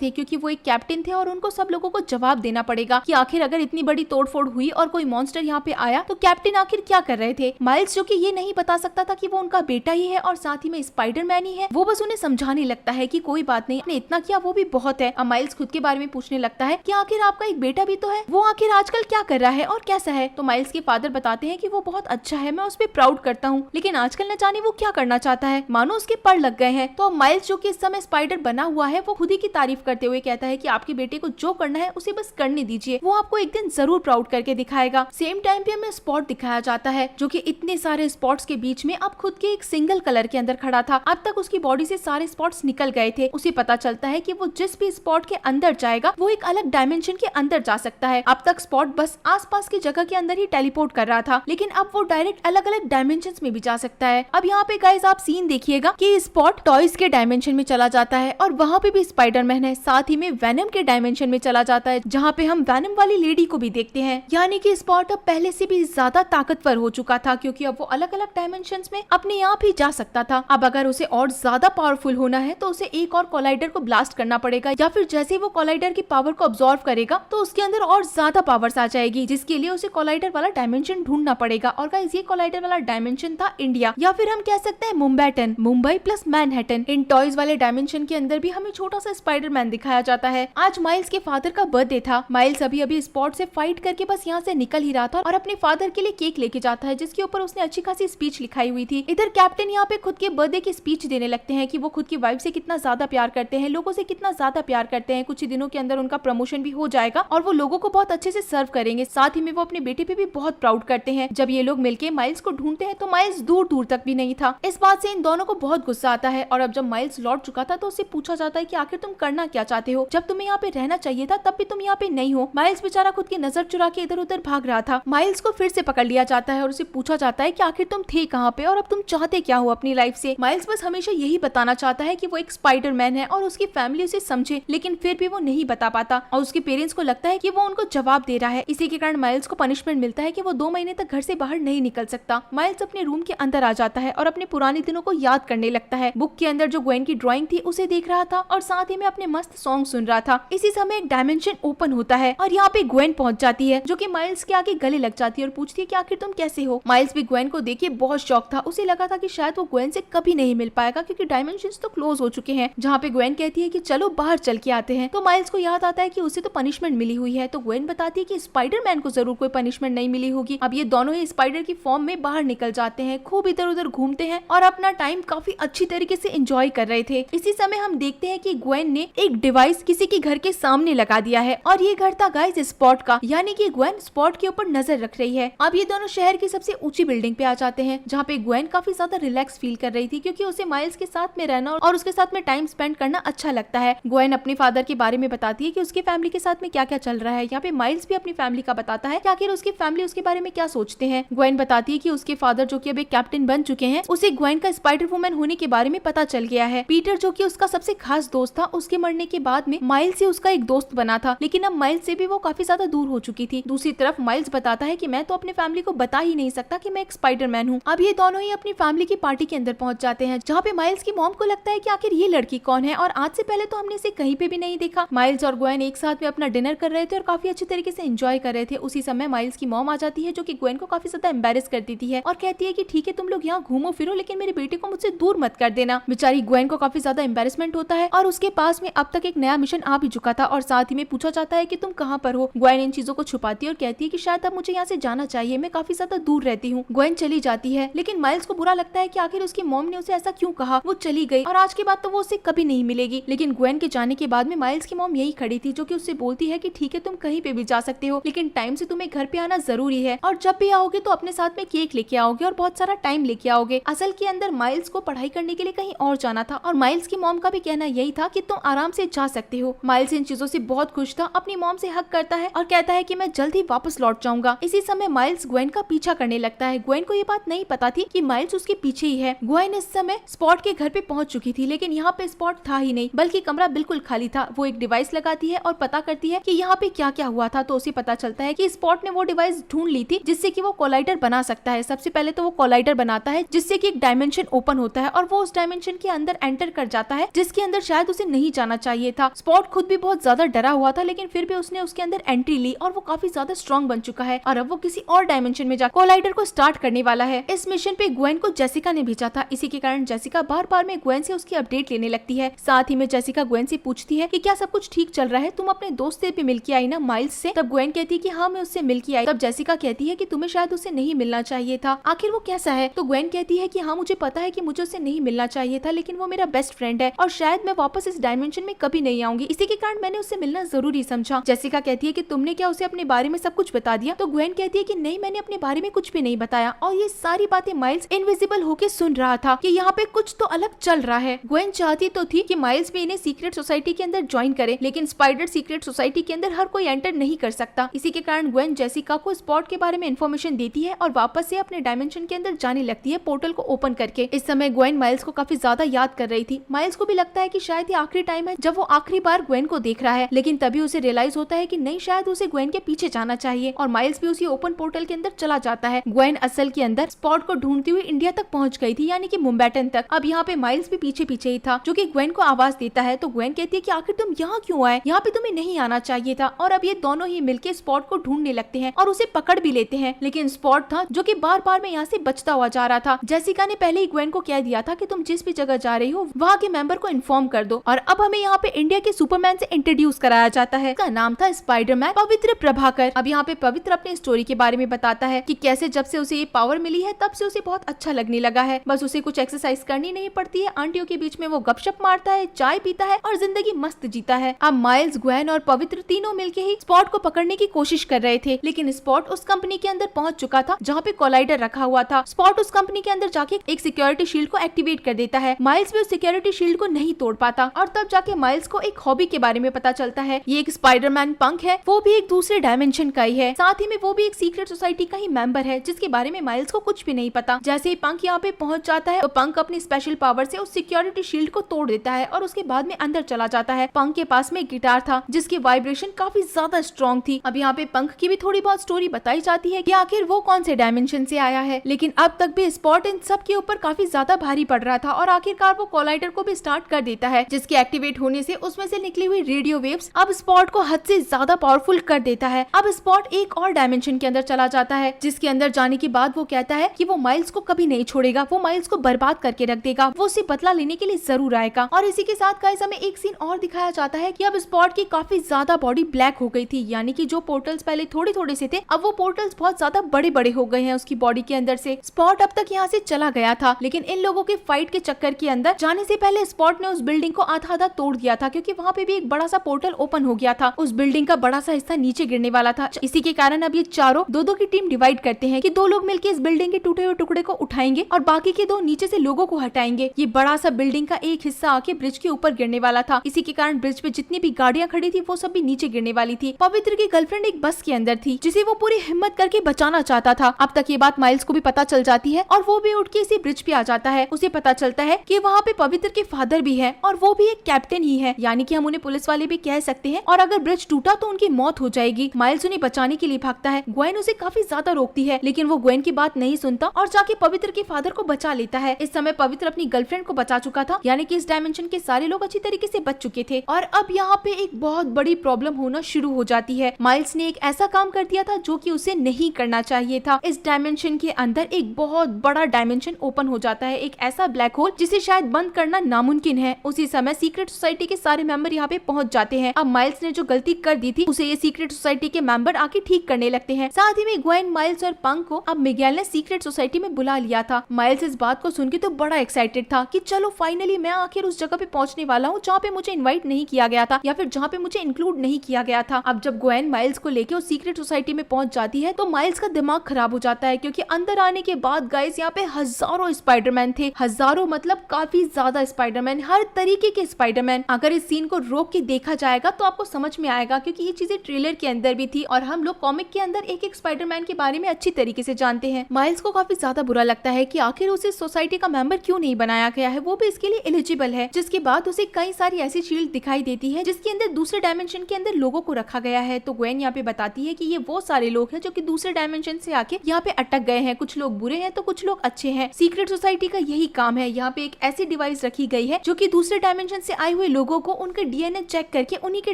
थे क्योंकि वो एक कैप्टन थे और उनको सब लोगों को जवाब देना पड़ेगा कि आखिर अगर इतनी बड़ी तोड़फोड़ हुई और कोई मॉन्स्टर यहाँ पे आया तो कैप्टन आखिर क्या कर रहे थे। माइल्स जो कि ये नहीं बता सकता था कि वो उनका बेटा ही है और साथ ही में स्पाइडरमैन ही है, वो बस उन्हें समझाने लगता है कि कोई बात नहीं, आपने इतना किया वो भी बहुत है। अब माइल्स खुद के बारे में पूछने लगता है कि आखिर आपका एक बेटा भी तो है, वो आखिर आजकल क्या कर रहा है और कैसा है। तो माइल्स के फादर बताते हैं कि वो बहुत अच्छा है, मैं उस पर प्राउड करता हूँ, लेकिन आजकल न जाने वो क्या करना चाहता है, मानो उसके पर लग गए हैं। तो माइल्स जो कि इस समय स्पाइडर बना हुआ है वो खुद ही की तारीफ करते हुए कहता है कि आपके बेटे को जो करना है उसे बस करने दीजिए, वो आपको एक दिन जरूर प्राउड करके दिखाएगा। सेम टाइम पे हमें स्पॉट दिखाया जाता है जो कि इतने सारे स्पॉट्स के बीच में अब खुद के एक सिंगल कलर के अंदर खड़ा था। अब तक उसकी बॉडी से सारे स्पॉट्स निकल गए थे। उसे पता चलता है कि वो जिस भी स्पॉट के अंदर जाएगा वो एक अलग डायमेंशन के अंदर जा सकता है। अब तक स्पॉट बस आसपास की जगह के अंदर ही टेलीपोर्ट कर रहा था, लेकिन अब वो डायरेक्ट अलग अलग डायमेंशन में भी जा सकता है। अब यहाँ पे गाइस आप सीन देखिएगा कि स्पॉट टॉयज के डायमेंशन में चला जाता है और वहाँ पे भी स्पाइडरमैन है, साथ ही में वेनम के डायमेंशन में चला जाता है जहाँ पे हम वेनम वाली लेडी को भी देखते हैं। यानी कि स्पॉट अब पहले से भी ज्यादा ताकतवर हो चुका था क्योंकि अब वो अलग अलग डायमेंशंस में अपने आप ही जा सकता था। अब अगर उसे और ज्यादा पावरफुल होना है तो उसे एक और कोलाइडर को ब्लास्ट करना पड़ेगा, या फिर जैसे वो कोलाइडर की पावर को अब्सॉर्ब करेगा तो उसके अंदर और ज्यादा पावर्स आ जाएगी, जिसके लिए उसे कोलाइडर वाला डायमेंशन ढूंढना पड़ेगा। और गाइस ये कोलाइडर वाला डायमेंशन था इंडिया, या फिर हम कह सकते हैं मुंबईटन, मुंबई प्लस मैनहट्टन। इन टॉयज वाले डायमेंशन के अंदर भी हमें छोटा सा स्पाइडरमैन दिखाया जाता है। आज माइल्स के फादर का बर्थडे था। माइल्स अभी अभी स्पॉट से फाइट करके बस यहाँ से निकल ही रहा था और अपने फादर के लिए केक लेके जाता है जिसके ऊपर उसने अच्छी खासी स्पीच लिखाई हुई थी। इधर कैप्टन यहाँ पे खुद के बर्थडे की स्पीच देने लगते हैं कि वो खुद की वाइफ से कितना ज्यादा प्यार करते हैं, लोगों से कितना ज्यादा प्यार करते हैं। कुछ ही दिनों के अंदर उनका प्रमोशन भी हो जाएगा और वो लोगों को बहुत अच्छे से सर्व करेंगे। साथ ही में वो अपने बेटे पे भी बहुत प्राउड करते हैं। जब ये लोग मिलके माइल्स को ढूंढते हैं तो माइल्स दूर दूर तक भी नहीं था। इस बात से इन दोनों को बहुत गुस्सा आता है और अब जब माइल्स लौट चुका था तो उससे पूछा जाता है कि आखिर तुम करना क्या चाहते हो, जब तुम्हें यहाँ पे रहना चाहिए था तब भी तुम यहाँ पे नहीं हो। माइल्स बेचारा खुद की नजर चुरा के इधर उधर भाग रहा था। माइल्स को फिर से पकड़ लिया जाता है और उसे पूछा जाता है कि आखिर तुम थे कहाँ पे और अब तुम चाहते क्या हो अपनी लाइफ से। माइल्स बस हमेशा यही बताना चाहता है कि वो एक स्पाइडरमैन है और उसकी फैमिली उसे समझे, लेकिन फिर भी वो नहीं बता पाता और उसके पेरेंट्स को लगता है कि वो उनको जवाब दे रहा है। इसी के कारण माइल्स को पनिशमेंट मिलता है कि वो 2 महीने तक घर से बाहर नहीं निकल सकता। माइल्स अपने रूम के अंदर आ जाता है और अपने पुराने दिनों को याद करने लगता है। बुक के अंदर जो ग्वेन की ड्राइंग थी उसे देख रहा था और साथ ही में अपने मस्त सॉन्ग सुन रहा था। इसी समय एक डायमेंशन ओपन होता है और यहाँ पे ग्वेन पहुंच जाती है जो कि माइल्स के आगे गले लग जाती है और पूछती है कि आखिर तुम कैसे हो। माइल्स भी ग्वेन को देख बहुत शौक था। उसे लगा था कि शायद वो ग्वेन से कभी नहीं मिल पाएगा क्योंकि डायमेंशंस तो क्लोज हो चुके हैं। जहाँ पे ग्वेन कहती है कि चलो बाहर चल के आते हैं तो माइल्स को याद आता है कि उसे तो पनिशमेंट मिली हुई है। तो ग्वेन बताती है कि स्पाइडरमैन को जरूर कोई पनिशमेंट नहीं मिली होगी। अब ये दोनों ही स्पाइडर की फॉर्म में बाहर निकल जाते हैं, खूब इधर उधर घूमते हैं और अपना टाइम काफी अच्छी तरीके से एंजॉय कर रहे थे। इसी समय हम देखते हैं कि ग्वेन ने एक डिवाइस किसी के घर के सामने लगा दिया है और ये घर था गाइस स्पॉट का, यानी कि ग्वेन स्पॉट के ऊपर नजर रख रही है। अब ये दोनों शहर की सबसे ऊंची बिल्डिंग पे आ जाते हैं जहाँ पे ग्वेन काफी ज्यादा रिलैक्स फील कर रही थी क्योंकि उसे माइल्स के साथ में रहना और उसके साथ में टाइम स्पेंड करना अच्छा लगता है। ग्वेन अपने फादर के बारे में बताती है कि उसकी फैमिली के साथ में क्या क्या चल रहा है। यहाँ पे माइल्स भी अपनी फैमिली का बताता है कि आखिर उसकी फैमिली उसके बारे में क्या सोचते हैं। ग्वेन बताती है कि उसके फादर जो कि अब एक कैप्टन बन चुके हैं, उसे ग्वेन का स्पाइडर वुमन होने के बारे में पता चल गया है। पीटर जो कि उसका सबसे खास दोस्त था, उसके मरने के बाद में माइल्स से उसका एक दोस्त बना था, लेकिन अब माइल्स से भी वो काफी ज्यादा दूर हो चुकी थी। दूसरी तरफ माइल्स बताता है कि मैं तो अपने फैमिली को बता ही नहीं सकता कि मैं एक स्पाइडरमैन हूँ। अब ये दोनों ही अपनी फैमिली की पार्टी के अंदर पहुंच जाते हैं जहाँ पे माइल्स की मॉम को लगता है कि आखिर ये लड़की कौन है और आज से पहले तो हमने इसे कहीं पे भी नहीं देखा। माइल्स और ग्वेन एक साथ में अपना डिनर कर रहे थे और काफी अच्छी तरीके से एंजॉय कर रहे थे। उसी समय माइल्स की मॉम आ जाती है जो कि ग्वेन को काफी ज्यादा एम्बेरस कर देती है और कहती है कि ठीक है तुम लोग यहाँ घूमो फिरो, लेकिन मेरे बेटे को मुझसे दूर मत कर देना। बेचारी ग्वेन को काफी ज्यादा एम्बेरसमेंट होता है और उसके पास में अब तक एक नया मिशन आ भी चुका था और साथ ही में पूछा जाता है कि तुम कहाँ पर हो। ग्वेन इन चीजों को छुपाती है और कहती है कि शायद अब मुझे यहाँ से जाना चाहिए, मैं काफी ज्यादा दूर रहती हूँ। ग्वेन चली जाती है लेकिन माइल्स को बुरा लगता है कि आखिर उसकी मॉम ने उसे ऐसा क्यों कहा। वो चली गई और आज के बाद तो वो उससे कभी नहीं मिलेगी। लेकिन ग्वेन के जाने के बाद में माइल्स की मॉम यही खड़ी थी जो कि उससे बोलती है कि ठीक है तुम कहीं पे भी जा सकते हो, लेकिन टाइम से तुम्हें घर पे आना जरूरी है और जब भी आओगे तो अपने साथ में केक लेके आओगे और बहुत सारा टाइम लेके आओगे। असल के अंदर माइल्स को पढ़ाई करने के लिए कहीं और जाना था और माइल्स की मॉम का भी कहना यही था कि तुम आराम से जा सकते हो। माइल्स इन चीजों से बहुत खुश था, अपनी मॉम से हक करता है और कहता है कि मैं जल्द ही वापस लौट जाऊंगा। इसी समय माइल्स ग्वेन का पीछा करने लगता है। ग्वेन को ये बात नहीं पता थी कि माइल्स उसके पीछे ही है। ग्वेन इस समय स्पॉट के घर पे पहुंच चुकी थी, लेकिन यहाँ पे स्पॉट था ही नहीं, बल्कि कमरा बिल्कुल खाली था। वो एक डिवाइस लगाती है और पता करती है कि यहाँ पे क्या क्या हुआ था, तो उसे पता चलता है कि स्पॉट ने वो डिवाइस ढूंढ ली थी जिससे कि वो कोलाइडर बना सकता है। सबसे पहले तो वो कोलाइडर बनाता है जिससे कि एक डायमेंशन ओपन होता है और वो उस डायमेंशन के अंदर एंटर कर जाता है जिसके अंदर शायद उसे नहीं जाना चाहिए था। स्पॉट खुद भी बहुत ज्यादा डरा हुआ था, लेकिन फिर भी उसने उसके अंदर एंट्री ली और वो काफी ज्यादा स्ट्रॉन्ग बन चुका है और अब वो किसी और डायमेंशन में जाकर कोलाइडर को स्टार्ट करने वाला है। इस मिशन पे ग्वेन को जेसिका ने भेजा था, इसी के कारण जेसिका बार बार में ग्वेन से उसकी अपडेट लेने लगती है। साथ ही में जेसिका ग्वेन से पूछती है कि क्या सब कुछ ठीक चल रहा है, तुम अपने दोस्त से भी मिल के आई ना, माइल्स से। तब ग्वेन कहती है कि हाँ मैं उससे मिल के आई। तब जेसिका कहती है कि तुम्हें शायद उससे नहीं मिलना चाहिए था, आखिर वो कैसा है। तो ग्वेन कहती है कि हाँ मुझे पता है कि मुझे उससे नहीं मिलना चाहिए था, लेकिन वो मेरा बेस्ट फ्रेंड है और शायद मैं वापस इस डायमेंशन में कभी नहीं आऊंगी, इसी के कारण मैंने उससे मिलना जरूरी समझा। जेसिका कहती है कि तुमने क्या उसे अपने बारे में सब कुछ बता दिया। तो ग्वेन कहती है कि नहीं, मैंने अपने बारे में कुछ भी नहीं बताया और ये सारी बातें माइल्स इनविजिबल होके सुन रहा था कि यहाँ पे कुछ तो अलग चल रहा है। ग्वेन चाहती तो थी कि माइल्स भी इन्हें सीक्रेट सोसाइटी के अंदर ज्वाइन करे, लेकिन स्पाइडर सीक्रेट सोसाइटी के अंदर हर कोई एंटर नहीं कर सकता। इसी के कारण ग्वेन जेसिका को स्पॉट के बारे में इन्फॉर्मेशन देती है और वापस से अपने डायमेंशन के अंदर जाने लगती है पोर्टल को ओपन करके। इस समय ग्वेन माइल्स को काफी ज्यादा याद कर रही थी। माइल्स को भी लगता है कि शायद ये आखिरी टाइम है जब वो आखिरी बार ग्वेन को देख रहा है, लेकिन तभी उसे रियलाइज होता है कि नहीं, शायद उसे ग्वेन के पीछे जाना चाहिए और माइल्स भी उसी ओपन पोर्टल के अंदर चला जाता है। ग्वेन असल के अंदर स्पॉट को ढूंढती हुई इंडिया तक पहुंच गई थी, यानी कि मुंबैटन तक। अब यहाँ पे माइल्स भी पीछे पीछे ही था, जो कि ग्वेन को आवाज देता है। तो ग्वेन कहती है कि आखिर तुम यहाँ क्यों आए, यहाँ पे तुम्हें नहीं आना चाहिए था। और अब ये दोनों ही मिलके स्पॉट को ढूंढने लगते हैं और उसे पकड़ भी लेते हैं, लेकिन स्पॉट था जो कि बार बार में यहाँ से बचता हुआ जा रहा था। जेसिका ने पहले ही ग्वेन को कह दिया था कि तुम जिस भी जगह जा रही हो वहाँ के मेंबर को इन्फॉर्म कर दो। और अब हमें यहाँ पे इंडिया के सुपरमैन से इंट्रोड्यूस कराया जाता है। उसका नाम था स्पाइडरमैन पवित्र प्रभाकर। अब यहाँ पे पवित्र अपने स्टोरी के बारे में बताता है कि कैसे जब से उसे ये पावर मिली है तब से उसे बहुत अच्छा लगने लगा है। बस उसे कुछ एक्सरसाइज करनी नहीं पड़ती है, आंटियों के बीच में वो गपशप मारता है, चाय पीता है और जिंदगी मस्त जीता है। अब माइल्स, ग्वेन और पवित्र तीनों मिलके ही स्पॉट को पकड़ने की कोशिश कर रहे थे, लेकिन स्पॉट उस कंपनी के अंदर पहुंच चुका था जहाँ पे कोलाइडर रखा हुआ था। स्पॉट उस कंपनी के अंदर जाके एक सिक्योरिटी शील्ड को एक्टिवेट कर देता है। माइल्स भी उस सिक्योरिटी शील्ड को नहीं तोड़ पाता और तब जाके माइल्स को एक हॉबी के बारे में पता चलता है। ये एक स्पाइडरमैन पंक है, वो भी एक दूसरे डायमेंशन का ही है, साथ ही में वो भी एक सीक्रेट सोसाइटी का ही मेंबर है, जिसके बारे में माइल्स को कुछ भी नहीं पता। जैसे ही पंक यहाँ पे पहुंच जाता है तो पंक अपनी स्पेशल पावर से उस सिक्योरिटी शील्ड को तोड़ देता है और उसके बाद में अंदर चला जाता है। पंक के पास में एक गिटार था जिसकी वाइब्रेशन काफी ज्यादा स्ट्रॉन्ग थी। अब यहाँ पे पंक की भी थोड़ी बहुत स्टोरी बताई जाती है कि आखिर वो कौन से डायमेंशन से आया है, लेकिन अब तक भी स्पॉट इन सब के ऊपर काफी ज्यादा भारी पड़ रहा था और आखिरकार वो कोलाइडर को भी स्टार्ट कर देता है, जिसके एक्टिवेट होने से उसमें से निकली हुई रेडियो वेव्स अब स्पॉट को हद से ज्यादा पावरफुल कर देता है। अब स्पॉट एक और डायमेंशन के अंदर चला जाता है, जिसके अंदर जाने के बाद वो कहता है कि वो माइल्स को कभी नहीं छोड़ेगा, वो माइल्स को बर्बाद करके रख देगा, वो उसे बदला लेने के लिए जरूर आएगा। और इसी के साथ गाइस हमें एक सीन और दिखाया जाता है कि अब स्पॉट की काफी ज्यादा बॉडी ब्लैक हो गई थी, यानी कि जो पोर्टल्स पहले थोड़े थोड़े से थे अब वो पोर्टल्स बहुत ज्यादा बड़े बड़े हो गए हैं उसकी बॉडी के अंदर से। स्पॉट अब तक यहाँ से चला गया था, लेकिन इन लोगों के फाइट के चक्कर के अंदर जाने से पहले स्पॉट ने उस बिल्डिंग को आधा आधा तोड़ दिया था, क्योंकि वहाँ पे भी एक बड़ा सा पोर्टल ओपन हो गया था। उस बिल्डिंग का बड़ा सा हिस्सा नीचे गिरने वाला था। इसी के कारण अब ये चारों दो दो की टीम डिवाइड करते हैं कि दो लोग मिलकर इस बिल्डिंग के टूटे हुए टुकड़े को उठाएंगे और बाकी के दो नीचे से लोगों को हटाएंगे। ये बड़ा सा बिल्डिंग का एक हिस्सा आके ब्रिज के ऊपर गिरने वाला था। इसी के कारण ब्रिज पे जितनी भी गाड़ियां खड़ी थी वो सब भी नीचे गिरने वाली थी। पवित्र की गर्लफ्रेंड एक बस के अंदर थी जिसे वो पूरी हिम्मत करके बचाना चाहता था। अब तक ये बात माइल्स को भी पता चल जाती है और वो भी उठ के इसी ब्रिज पे आ जाता है। उसे पता चलता है कि वहाँ पे पवित्र के फादर भी है और वो भी एक कैप्टन ही है, यानी कि हम उन्हें पुलिस वाले भी कह सकते हैं, और अगर ब्रिज टूटा तो उनकी मौत हो जाएगी। माइल्स उन्हें बचाने के लिए भागता है। ग्वेन उसे काफी ज्यादा रोकती है, लेकिन वो ग्वेन की बात नहीं सुनता और जाके पवित्र के फादर को बचा लेता है। इस समय पवित्र अपनी गर्लफ्रेंड को बचा चुका था, यानी कि इस डायमेंशन के सारे लोग अच्छी तरीके से बच चुके थे। और अब यहाँ पे एक बहुत बड़ी प्रॉब्लम होना शुरू हो जाती है। माइल्स ने एक ऐसा काम कर दिया था जो कि उसे नहीं करना चाहिए था। इस डायमेंशन के अंदर एक बहुत बड़ा डायमेंशन ओपन हो जाता है, एक ऐसा ब्लैक होल जिसे शायद बंद करना नामुमकिन है। उसी समय सीक्रेट सोसाइटी के सारे मेंबर यहाँ पे पहुंच जाते हैं। अब माइल्स ने जो गलती कर दी थी उसे ये सीक्रेट सोसाइटी के मेंबर आके ठीक करने लगते हैं। साथ ही में ग्वेन, माइल्स और पंक को अब मिगेल ने सीक्रेट सोसाइटी में बुला लिया था। माइल्स इस बात को सुन के तो बड़ा एक्साइटेड था कि चलो फाइनली मैं आखिर उस जगह पे पहुंचने वाला हूँ जहाँ पे मुझे इन्वाइट नहीं किया गया था या फिर जहाँ पे मुझे इंक्लूड नहीं किया गया था। अब जब ग्वेन माइल्स को लेके उस सीक्रेट सोसाइटी में पहुंच जाती है तो माइल्स का दिमाग खराब हो जाता है, क्योंकि अंदर आने के बाद गाइस यहाँ पे हजारों स्पाइडरमैन थे। हजारों मतलब काफी ज्यादा स्पाइडरमैन, हर तरीके के स्पाइडरमैन। अगर इस सीन को रोक के देखा जाएगा तो आपको समझ में आएगा, क्योंकि ये चीजें ट्रेलर के अंदर भी थी और हम लोग कॉमिक के अंदर एक एक स्पाइडरमैन के बारे में अच्छी तरीके से जानते हैं। माइल्स को काफी ज्यादा बुरा लगता है कि आखिर उसे सोसाइटी का मेंबर क्यों नहीं बनाया गया है, वो भी इसके लिए एलिजिबल है। जिसके बाद उसे कई सारी ऐसी शील्ड दिखाई देती है जिसके अंदर दूसरे डायमेंशन के अंदर लोगों को रखा गया है। तो ग्वेन यहाँ पे बताती है कि ये वो सारे लोग हैं जो कि दूसरे डायमेंशन से आके यहाँ पे अटक गए हैं। कुछ लोग बुरे हैं तो कुछ लोग अच्छे हैं। सीक्रेट सोसाइटी का यही काम है यहाँ पे एक ऐसी डिवाइस फाइल्स रखी गई है जो कि दूसरे डायमेंशन से आए हुए लोगों को उनके डीएनए चेक करके उन्हीं के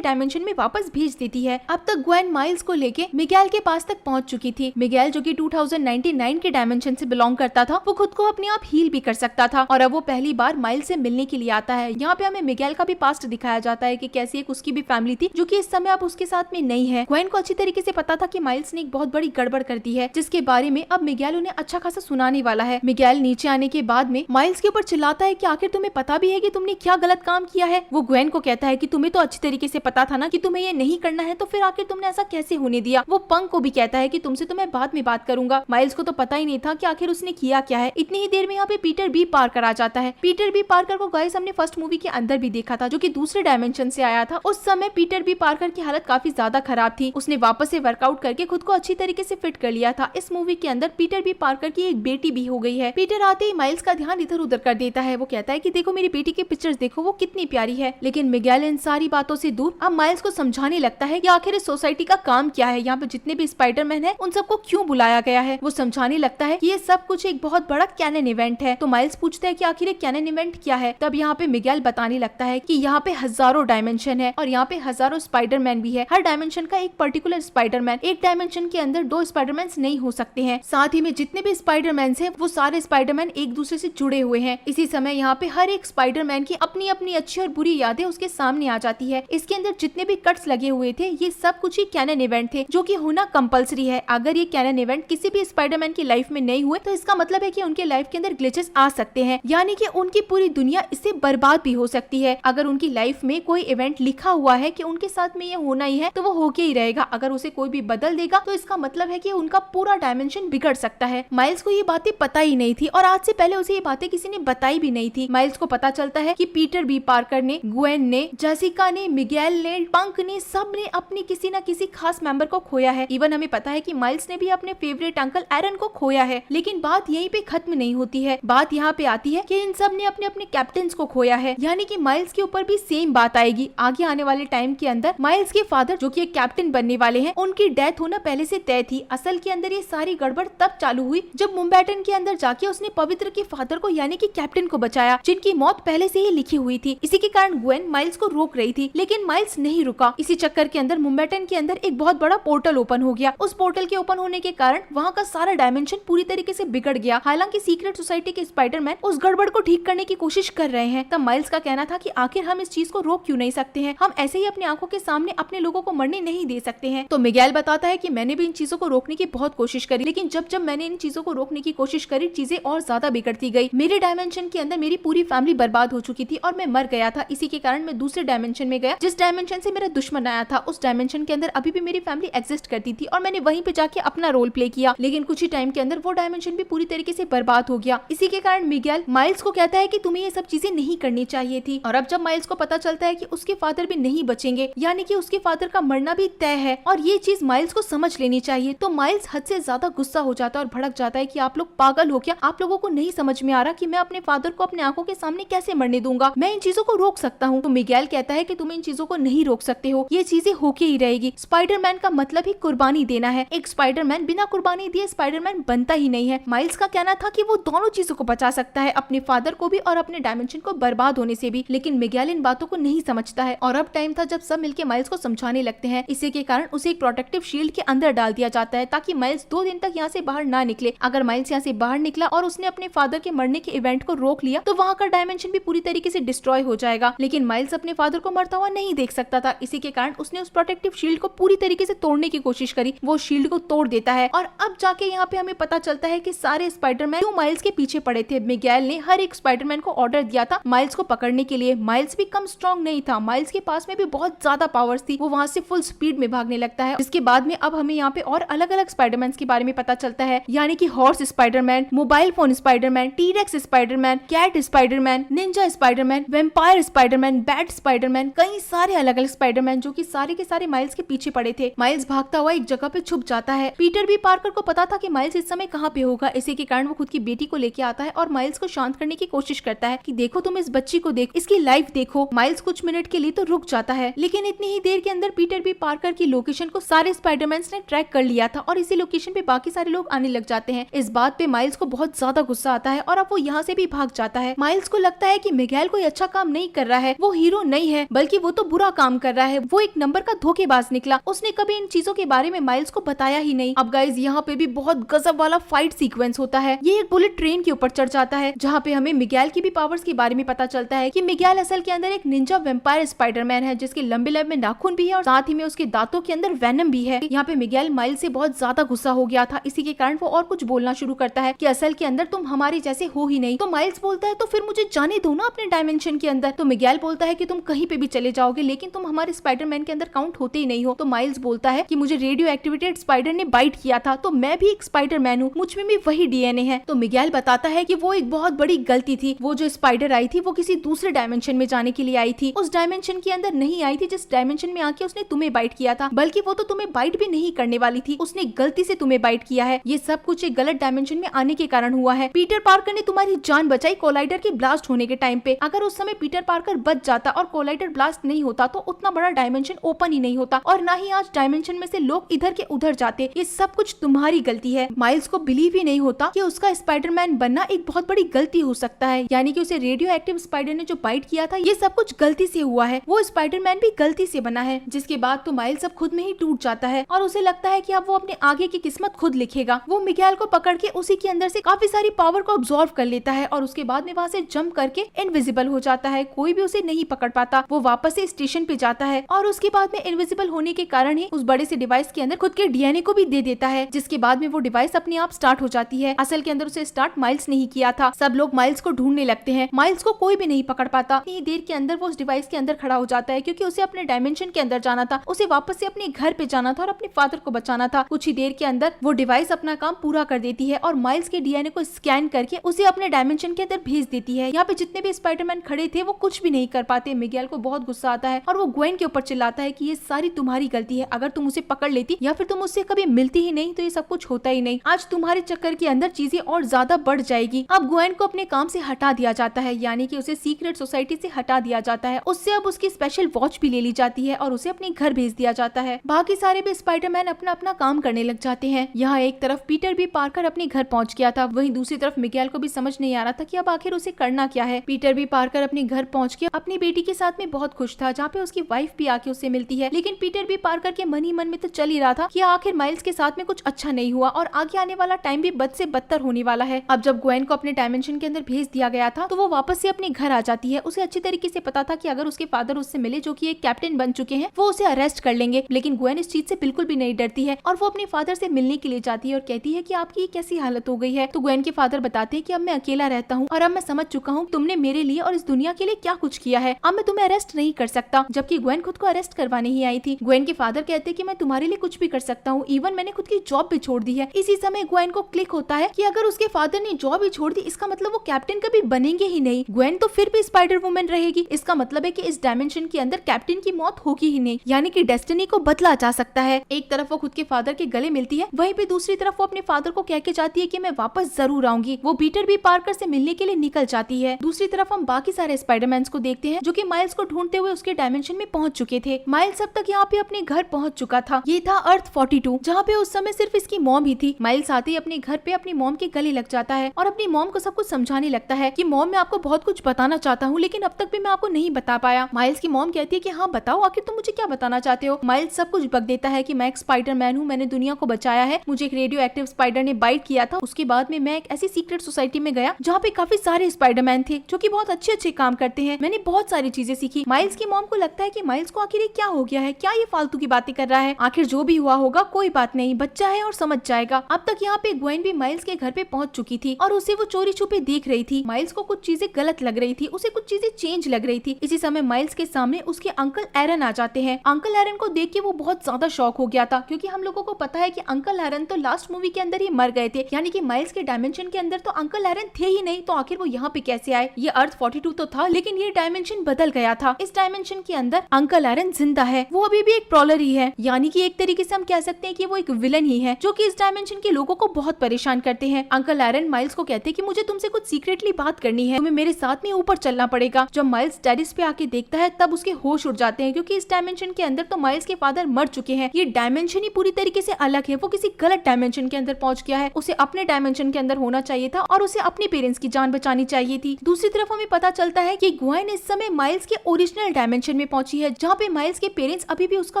डायमेंशन में वापस भेज देती है। अब तक ग्वेन माइल्स को लेके मिगेल के पास तक पहुंच चुकी थी। मिगेल जो कि 2099 के डायमेंशन से बिलोंग करता था, वो खुद को अपने आप हील भी कर सकता था और अब वो पहली बार माइल्स से मिलने के लिए आता है। यहाँ पे हमें मिगेल का भी पास्ट दिखाया जाता है कि कैसी एक उसकी भी फैमिली थी जो कि इस समय अब उसके साथ में नहीं है। ग्वेन को अच्छी तरीके से पता था कि माइल्स ने एक बहुत बड़ी गड़बड़ कर दी है, जिसके बारे में अब मिगेल उन्हें अच्छा खासा सुनाने वाला है। मिगेल नीचे आने के बाद में माइल्स के ऊपर चिल्लाता है कि आखिर तुम्हें पता भी है कि तुमने क्या गलत काम किया है। वो ग्वेन को कहता है कि तुम्हें तो अच्छी तरीके से पता था ना कि तुम्हें ये नहीं करना है, तो फिर आखिर तुमने ऐसा कैसे होने दिया। वो पंक को भी कहता है कि तुमसे तो मैं बाद में बात करूंगा। माइल्स को तो पता ही नहीं था कि आखिर उसने किया क्या है। इतनी ही देर में यहाँ पे पीटर बी पार्कर आ जाता है। पीटर बी पार्कर को गाइस हमने फर्स्ट मूवी के अंदर भी देखा था, जो कि दूसरे डायमेंशन से आया था। उस समय पीटर बी पार्कर की हालत काफी ज्यादा खराब थी। उसने वापस से वर्कआउट करके खुद को अच्छी तरीके से फिट कर लिया था। इस मूवी के अंदर पीटर बी पार्कर की एक बेटी भी हो गई है। पीटर आते ही माइल्स का ध्यान इधर उधर कर देता है। वो कहता है कि देखो मेरी बेटी की पिक्चर्स देखो, वो कितनी प्यारी है। लेकिन मिगेल इन सारी बातों से दूर अब माइल्स को समझाने लगता है कि आखिर इस सोसाइटी का काम क्या है, यहाँ पे जितने भी स्पाइडरमैन है उन सबको क्यों बुलाया गया है। वो समझाने लगता है कि ये सब कुछ एक बहुत बड़ा कैनन इवेंट है। तो माइल्स पूछता है कि आखिर एक कैनन इवेंट क्या है। तब यहाँ पे मिगेल बताने लगता है कि यहाँ पे हजारों डायमेंशन है और यहाँ पे हजारों स्पाइडरमैन भी है। हर डायमेंशन का एक पर्टिकुलर स्पाइडरमैन, एक डायमेंशन के अंदर दो स्पाइडरमैन नहीं हो सकते हैं। साथ ही में जितने भी स्पाइडरमैन हैं वो सारे स्पाइडरमैन एक दूसरे से जुड़े हुए हैं। इसी समय यहाँ पे हर एक स्पाइडरमैन की अपनी अपनी अच्छी और बुरी यादें उसके सामने आ जाती है। इसके अंदर जितने भी कट्स लगे हुए थे ये सब कुछ ही कैनन इवेंट थे, जो कि होना कंपलसरी है। अगर ये कैनन इवेंट किसी भी स्पाइडरमैन की लाइफ में नहीं हुए तो इसका मतलब है कि उनके लाइफ के अंदर ग्लिचेस आ सकते हैं, यानी कि उनकी पूरी दुनिया इससे बर्बाद भी हो सकती है। अगर उनकी लाइफ में कोई इवेंट लिखा हुआ है कि उनके साथ में ये होना ही है तो वो होके ही रहेगा। अगर उसे कोई भी बदल देगा तो इसका मतलब है कि उनका पूरा डायमेंशन बिगड़ सकता है। माइल्स को ये बातें पता ही नहीं थी और आज से पहले उसे ये बातें किसी ने बताई भी नहीं थी। माइल्स को पता चलता है कि पीटर बी पार्कर ने, ग्वेन ने, जेसिका ने, मिगेल ने, पंक ने, सब ने अपने किसी न किसी खास मेंबर को खोया है। इवन हमें पता है कि माइल्स ने भी अपने फेवरेट अंकल एरन को खोया है। लेकिन बात यहीं पे खत्म नहीं होती है। बात यहाँ पे आती है कि इन सब ने अपने अपने कैप्टन्स को खोया है, यानी कि माइल्स के ऊपर भी सेम बात आएगी। आगे आने वाले टाइम के अंदर माइल्स के फादर जो कि एक कैप्टन बनने वाले हैं, उनकी डेथ होना पहले से तय थी। असल के अंदर ये सारी गड़बड़ तब चालू हुई जब मुम्बैटन के अंदर जाके उसने पवित्र के फादर को यानी कि कैप्टन को बचाया, जिनकी मौत पहले से ही लिखी हुई थी। इसी के कारण ग्वेन माइल्स को रोक रही थी, लेकिन माइल्स नहीं रुका। इसी चक्कर के अंदर मुम्बैटन के अंदर एक बहुत बड़ा पोर्टल ओपन हो गया। उस पोर्टल के ओपन होने के कारण वहाँ का सारा डायमेंशन पूरी तरीके से बिगड़ गया। हालांकि सीक्रेट सोसाइटी के स्पाइडरमैन उस गड़बड़ को ठीक करने की कोशिश कर रहे हैं। तब माइल्स का कहना था कि आखिर हम इस चीज को रोक क्यों नहीं सकते हैं, हम ऐसे ही अपनी आंखों के सामने अपने लोगों को मरने नहीं दे सकते हैं। तो मिगेल बताता है कि मैंने भी इन चीजों को रोकने की बहुत कोशिश करी, लेकिन जब जब मैंने इन चीजों को रोकने की कोशिश करी चीजें और ज्यादा बिगड़ती गई। मेरे डायमेंशन के अंदर मेरी पूरी फैमिली बर्बाद हो चुकी थी और मैं मर गया था। इसी के कारण मैं दूसरे डायमेंशन में गया, जिस डायमेंशन से मेरा दुश्मन आया था। उस डायमेंशन के अंदर अभी भी मेरी फैमिली एग्जिस्ट करती थी और मैंने वहीं पे जाके अपना रोल प्ले किया, लेकिन कुछ ही टाइम के अंदर वो डायमेंशन भी पूरी तरीके से बर्बाद हो गया। इसी के कारण मिगेल माइल्स को कहता है कि तुम्हें ये सब चीजें नहीं करनी चाहिए थी। और अब जब माइल्स को पता चलता है कि उसके फादर भी नहीं बचेंगे, यानी कि उसके फादर का मरना भी तय है और ये चीज माइल्स को समझ लेनी चाहिए, तो माइल्स हद से ज्यादा गुस्सा हो जाता है और भड़क जाता है कि आप लोग पागल हो क्या, आप लोगों को नहीं समझ में आ रहा कि मैं अपने फादर को अपने आंखों के सामने कैसे मरने दूंगा, मैं इन चीजों को रोक सकता हूँ। तो मिगेल कहता है कि तुम इन चीजों को नहीं रोक सकते हो, ये चीजें होके ही रहेगी। स्पाइडरमैन का मतलब ही कुर्बानी देना है, एक स्पाइडरमैन बिना कुर्बानी दिए स्पाइडरमैन बनता ही नहीं है। माइल्स का कहना था कि वो दोनों चीजों को बचा सकता है, अपने फादर को भी और अपने डायमेंशन को बर्बाद होने से भी, लेकिन मिगेल इन बातों को नहीं समझता है। और अब टाइम था जब सब मिलके माइल्स को समझाने लगते हैं। इसी के कारण उसे एक प्रोटेक्टिव शील्ड के अंदर डाल दिया जाता है ताकि माइल्स 2 दिन तक यहाँ से बाहर ना निकले। अगर माइल्स यहाँ से बाहर निकला और उसने अपने फादर के मरने के इवेंट को रोक लिया तो वहाँ का डायमेंशन भी पूरी तरीके से डिस्ट्रॉय हो जाएगा। लेकिन माइल्स अपने फादर को मरता हुआ नहीं देख सकता था, इसी के कारण उसने उस प्रोटेक्टिव शील्ड को पूरी तरीके से तोड़ने की कोशिश करी। वो शील्ड को तोड़ देता है और अब जाके यहाँ पे हमें पता चलता है कि सारे स्पाइडरमैन क्यों माइल्स के पीछे पड़े थे। मिगेल ने हर एक स्पाइडरमैन को ऑर्डर दिया था माइल्स को पकड़ने के लिए। माइल्स भी कम स्ट्रॉन्ग नहीं था, माइल्स के पास में भी बहुत ज्यादा पावर्स थी। वो वहाँ से फुल स्पीड में भागने लगता है। इसके बाद में अब हमें यहाँ पे और अलग अलग स्पाइडरमैन के बारे में पता चलता है, यानी कि horse Spiderman, mobile phone Spiderman, T rex Spiderman, cat Spiderman, ninja Spiderman, vampire Spiderman, bat Spiderman, कई सारे अलग अलग स्पाइडरमैन जो कि सारे के सारे माइल्स के पीछे पड़े थे। माइल्स भागता हुआ एक जगह पे छुप जाता है। पीटर बी पार्कर को पता था कि माइल्स इस समय कहाँ पे होगा, इसी के कारण वो खुद की बेटी को लेके आता है और माइल्स को शांत करने की कोशिश करता है कि देखो तुम इस बच्ची को देख, इसकी लाइफ देखो। माइल्स कुछ मिनट के लिए तो रुक जाता है, लेकिन इतनी ही देर के अंदर पीटर बी पार्कर की लोकेशन को सारे स्पाइडरमैन ने ट्रैक कर लिया था और इसी लोकेशन पे बाकी सारे लोग आने लग जाते हैं। इस बात पे माइल्स को बहुत ज्यादा गुस्सा आता है और अब वो यहाँ से भी भाग जाता है। माइल्स को लगता है कि मिगेल कोई अच्छा काम नहीं कर रहा है, वो हीरो नहीं है बल्कि वो तो बुरा काम कर रहा है, वो एक नंबर का धोखेबाज निकला, उसने कभी इन चीजों के बारे में माइल्स को बताया ही नहीं। अब गाइस यहाँ पे भी बहुत गजब वाला फाइट सीक्वेंस होता है। ये एक बुलेट ट्रेन के ऊपर चढ़ जाता है जहाँ पे हमें मिगेल की भी पावर्स के बारे में पता चलता है कि मिगेल असल के अंदर एक निंजा वेम्पायर स्पाइडरमैन है जिसके लंबे लंबे नाखून भी है और साथ ही में उसके दांतों के अंदर वेनम भी है। यहाँ पे मिगेल माइल्स से बहुत ज्यादा गुस्सा हो गया था, इसी के कारण वो और कुछ बोलना शुरू करता है कि असल के अंदर तुम हमारे जैसे हो ही नहीं। तो माइल्स बोलता है तो फिर मुझे जाने दो ना अपने डायमेंशन के अंदर। तो मिगेल बोलता है कि तुम कहीं पे भी चले जाओगे लेकिन तुम हमारे स्पाइडरमैन के अंदर काउंट होते ही नहीं हो। तो माइल्स बोलता है कि मुझे रेडियो एक्टिवेटेड स्पाइडर ने बाइट किया था तो मैं भी एक स्पाइडरमैन हूँ, मुझ में भी वही डीएनए है। तो मिगेल बताता है कि वो एक बहुत बड़ी गलती थी, वो जो स्पाइडर आई थी वो किसी दूसरे डायमेंशन में जाने के लिए आई थी, उस डायमेंशन के अंदर नहीं आई थी जिस डायमेंशन में आके उसने तुम्हें बाइट किया था, बल्कि वो तो तुम्हें बाइट भी नहीं करने वाली थी, उसने गलती से तुम्हें बाइट किया है। ये सब कुछ एक गलत डायमेंशन में आने के कारण हुआ है। पीटर पार्कर ने तुम्हारी जान बचाई कोलाइडर के ब्लास्ट होने के टाइम पे, अगर उस समय पीटर पार्कर बच जाता और कोलाइडर ब्लास्ट नहीं होता तो उतना बड़ा डायमेंशन ओपन ही नहीं होता और ना ही आज डायमेंशन में से लोग इधर के उधर जाते। ये सब कुछ तुम्हारी गलती है। माइल्स को बिलीव ही नहीं होता कि उसका स्पाइडरमैन बनना एक बहुत बड़ी गलती हो सकता है, यानी कि उसे रेडियो एक्टिव स्पाइडर ने जो बाइट किया था ये सब कुछ गलती से हुआ है, वो स्पाइडरमैन भी गलती से बना है। जिसके बाद तो माइल्स अब खुद में ही टूट जाता है और उसे लगता है कि अब वो अपने आगे की किस्मत खुद लिखेगा। वो मिगेल को पकड़ के उसी के अंदर से काफी सारी पावर को अब्सॉर्ब कर लेता है और उसके बाद में वहाँ से जंप करके इनविजिबल हो जाता है, कोई भी उसे नहीं पकड़ पाता। वो वापस से स्टेशन पे जाता है और उसके बाद में इनविजिबल होने के कारण ही उस बड़े से डिवाइस के अंदर खुद के डीएनए को भी दे देता है, जिसके बाद में वो डिवाइस अपने आप स्टार्ट हो जाती है। असल के अंदर उसे स्टार्ट माइल्स नहीं किया था। सब लोग माइल्स को ढूंढने लगते हैं, माइल्स को कोई भी नहीं पकड़ पाता। इतनी देर के अंदर वो उस डिवाइस के अंदर खड़ा हो जाता है क्योंकि उसे अपने डायमेंशन के अंदर जाना था, उसे वापस से अपने घर पे जाना था और अपने फादर को बचाना था। कुछ ही देर के अंदर वो डिवाइस अपना काम पूरा कर देती है और माइल्स के डीएनए को स्कैन करके उसे अपने डायमेंशन के अंदर भेज देती है। यहाँ पे जितने भी स्पाइडरमैन खड़े थे वो कुछ भी नहीं कर पाते। मिगेल को बहुत गुस्सा आता है और वो ग्वेन के ऊपर चिल्लाता है कि ये सारी तुम्हारी गलती है, अगर तुम उसे पकड़ लेती या फिर तुम उससे कभी मिलती ही नहीं तो ये सब कुछ होता ही नहीं। आज तुम्हारे चक्कर के अंदर चीजें और ज्यादा बढ़ जाएगी। अब ग्वेन को अपने काम से हटा दिया जाता है, यानी कि उसे सीक्रेट सोसाइटी से हटा दिया जाता है। उससे अब उसकी स्पेशल वॉच भी ले ली जाती है और उसे अपने घर भेज दिया जाता है। बाकी सारे भी स्पाइडरमैन अपना अपना काम करने लग जाते हैं। यहाँ एक तरफ पीटर भी पार्कर अपने घर पहुंच गया था, वहीं दूसरी तरफ मिगेल को भी समझ नहीं आ रहा था कि अब आखिर उसे करना क्या है। पीटर भी पार्कर अपने घर पहुंच के अपनी बेटी के साथ में बहुत खुश था, जहाँ पे उसकी वाइफ भी आके उससे मिलती है। लेकिन पीटर भी पार्कर के मन ही मन में तो चल ही रहा था कि आखिर माइल्स के साथ में कुछ अच्छा नहीं हुआ और आगे आने वाला टाइम भी बद से बदतर होने वाला है। अब जब ग्वेन को अपने डायमेंशन के अंदर भेज दिया गया था तो वो वापस से अपने घर आ जाती है। उसे अच्छी तरीके से पता था कि अगर उसके फादर उससे मिले जो कि एक कैप्टन बन चुके हैं वो उसे अरेस्ट कर लेंगे, लेकिन ग्वेन इस चीज से बिल्कुल भी नहीं डरती है और वो अपने फादर से मिलने के लिए जाती है और कहती है कि आपकी कैसी हालत हो गई है। तो ग्वेन के फादर बताते हैं कि अब मैं अकेला रहता हूँ और अब मैं समझ चुका हूँ तुमने मेरे लिए और इस दुनिया के लिए क्या कुछ किया है, अब मैं तुम्हें अरेस्ट नहीं कर सकता। जबकि ग्वेन खुद को अरेस्ट करवाने ही आई थी। ग्वेन के फादर कहते हैं कि मैं तुम्हारे लिए कुछ भी कर सकता हूँ, इवन मैंने खुद की जॉब भी छोड़ दी है। इसी समय ग्वेन को क्लिक होता है कि अगर उसके फादर ने जॉब ही छोड़ दी इसका मतलब वो कैप्टन कभी बनेंगे ही नहीं, ग्वेन तो फिर भी स्पाइडर वुमन रहेगी। इसका मतलब है कि इस डायमेंशन के अंदर कैप्टन की मौत होगी ही नहीं, यानी कि डेस्टिनी को बदला जा सकता है। एक तरफ वो खुद के फादर के गले मिलती है, वहीं पे दूसरी तरफ वो अपने फादर को कह के जाती है कि मैं वापस जरूर आऊंगी। वो पीटर भी पार्कर से मिलने के लिए निकल जाती है। दूसरी तरफ हम बाकी सारे स्पाइडरमैन को देखते हैं जो कि माइल्स को ढूंढते हुए उसके डायमेंशन में पहुंच चुके थे। माइल्स अब तक यहाँ पे अपने घर पहुंच चुका था। ये था अर्थ 42, जहाँ पे उस समय सिर्फ इसकी मॉम ही थी। माइल्स आते ही अपने घर पे अपनी मॉम के गले लग जाता है और अपनी मॉम को सब कुछ समझाने लगता है कि मॉम मैं आपको बहुत कुछ बताना चाहता हूँ लेकिन अब तक भी मैं आपको नहीं बता पाया। माइल्स की मॉम कहती है कि हाँ बताओ, आखिर तुम मुझे क्या बताना चाहते हो। माइल्स सब कुछ बक देता है कि मैं एक स्पाइडरमैन हूँ, मैंने दुनिया को बचाया है, मुझे एक रेडियो एक्टिव स्पाइडर ने बाइट किया था, उसके बाद में मैं एक ऐसी सीक्रेट सोसाइटी में गया जहाँ पे काफी सारे स्पाइडरमैन थे जो कि बहुत अच्छे अच्छे काम करते हैं, मैंने बहुत सारी चीजें सीखी। माइल्स की मॉम को लगता है कि माइल्स को आखिर क्या हो गया है, क्या ये फालतू की बातें कर रहा है, आखिर जो भी हुआ होगा कोई बात नहीं, बच्चा है और समझ जाएगा। अब तक यहाँ पे ग्वेन भी माइल्स के घर पे पहुंच चुकी थी और उसे वो चोरी छुपे देख रही थी। माइल्स को कुछ चीजें गलत लग रही थी, उसे कुछ चीजें चेंज लग रही थी। इसी समय माइल्स के सामने उसके अंकल एरन आ जाते हैं। अंकल एरन को देख के वो बहुत ज्यादा शॉक हो गया था क्योंकि हम लोगों को पता है कि अंकल एरन तो लास्ट मूवी के अंदर ही मर गए थे, यानी कि माइल्स के डायमेंशन के अंदर तो अंकल एरन थे ही नहीं, तो आखिर वो यहाँ पे कैसे आए। ये अर्थ 42 तो था लेकिन ये डायमेंशन बदल गया था। इस डायमेंशन के अंदर अंकल एरन जिंदा है, वो अभी भी एक प्रॉलर ही है, यानी कि एक तरीके से हम कह सकते हैं कि वो एक विलन ही है जो कि इस डायमेंशन के लोगों को बहुत परेशान करते हैं। अंकल एरन माइल्स को कहते हैं कि मुझे तुमसे कुछ सीक्रेटली बात करनी है, तुम्हें मेरे साथ में ऊपर चलना पड़ेगा। जब माइल्स टेरिस पे आके देखता है तब उसके होश उड़ जाते हैं क्योंकि इस डायमेंशन के अंदर तो माइल्स के फादर मर चुके हैं। ये डायमेंशन ही पूरी तरीके से अलग है, वो किसी गलत डायमेंशन के अंदर पहुंच गया है। उसे अपने डायमेंशन के अंदर होना चाहिए था और उसे अपने पेरेंट्स की जान बचानी चाहिए चाहिए थी। दूसरी तरफ हमें पता चलता है कि ग्वेन इस समय माइल्स के ओरिजिनल डायमेंशन में पहुंची है, जहाँ पे माइल्स के पेरेंट्स अभी भी उसका